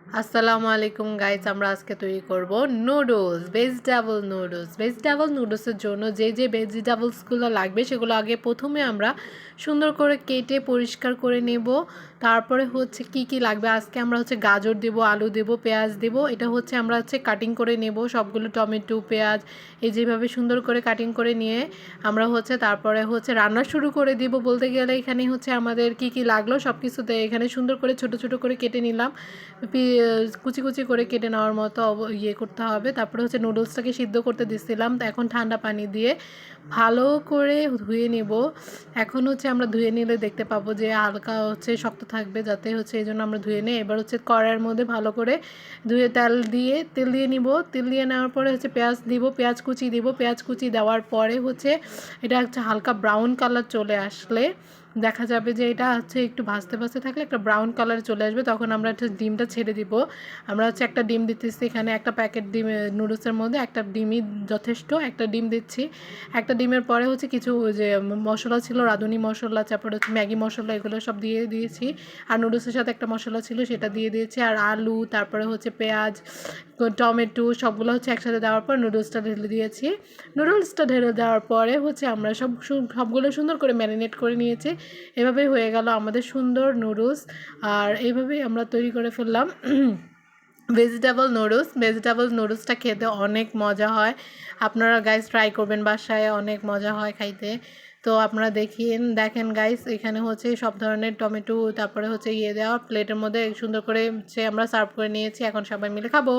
আসসালামু আলাইকুম গাইস, আমরা আজকে তৈরি করব নুডলস, ভেজিটেবল নুডলসের জন্য যে ভেজিটেবলসগুলো লাগবে সেগুলো আগে প্রথমে আমরা সুন্দর করে কেটে পরিষ্কার করে নেব। তারপরে হচ্ছে কি লাগবে, আজকে আমরা হচ্ছে গাজর দেব, আলু দেব, পেঁয়াজ দেব। এটা হচ্ছে আমরা হচ্ছে কাটিং করে নেব সবগুলো, টমেটো, পেঁয়াজ এই যেভাবে সুন্দর করে কাটিং করে নিয়ে আমরা হচ্ছে তারপরে হচ্ছে রান্না শুরু করে দিব। বলতে গেলে এখানে হচ্ছে আমাদের কি লাগলো সব কিছুতে এখানে সুন্দর করে ছোট ছোট করে কেটে নিলাম, কুচি কুচি করে কেটে নেওয়ার মতো করতে হবে। তারপরে হচ্ছে নুডলসটাকে সিদ্ধ করতে দিচ্ছিলাম, এখন ঠান্ডা পানি দিয়ে ভালো করে ধুয়ে নেব। এখন হচ্ছে আমরা ধুয়ে নিলে দেখতে পাবো যে হালকা হচ্ছে শক্ত থাকবে, যাতে হচ্ছে এই জন্য আমরা ধুয়ে নিই। এবার হচ্ছে কড়াইয়ের মধ্যে ভালো করে ধুয়ে তেল দিয়ে নিব। তেল দিয়ে নেওয়ার পরে হচ্ছে পেঁয়াজ দিব, পেঁয়াজ কুচি দেওয়ার পরে হচ্ছে এটা হচ্ছে হালকা ব্রাউন কালার চলে আসলে দেখা যাবে যে এটা হচ্ছে একটু ভাজতে ভাজতে থাকলে একটা ব্রাউন কালার চলে আসবে, তখন আমরা একটা ডিমটা ছেড়ে দিব। আমরা হচ্ছে একটা ডিম দিতেছি, এখানে একটা প্যাকেট ডিম নুডলসের মধ্যে একটা ডিমই যথেষ্ট, একটা ডিম দিচ্ছি। একটা ডিমের পরে হচ্ছে কিছু যে মশলা ছিল, রাঁধুনি মশলা, তারপরে হচ্ছে ম্যাগি মশলা, এগুলো সব দিয়ে দিয়েছি। আর নুডলসের সাথে একটা মশলা ছিল সেটা দিয়ে দিয়েছি, আর আলু, তারপরে হচ্ছে পেঁয়াজ, টমেটো সবগুলো হচ্ছে একসাথে দেওয়ার পর নুডলসটা ঢেলে দিয়েছি। নুডলসটা ঢেলে দেওয়ার পরে হচ্ছে আমরা সবগুলো সুন্দর করে ম্যারিনেট করে নিয়েছি। এভাবেই হয়ে গেল আমাদের সুন্দর নুডলস। আর এইভাবেই আমরা তৈরি করে ফেললাম ভেজিটেবল নুডলসটা খেতে অনেক মজা হয়। আপনারা গাইস ট্রাই করবেন, বাসায় অনেক মজা হয় খাইতে। তো আপনারা দেখেন গাইস, এখানে হচ্ছে সব ধরনের টমেটো, তারপরে হচ্ছে দেওয়া প্লেটের মধ্যে সুন্দর করে হচ্ছে আমরা সার্ভ করে নিয়েছি। এখন সবাই মিলে খাবো।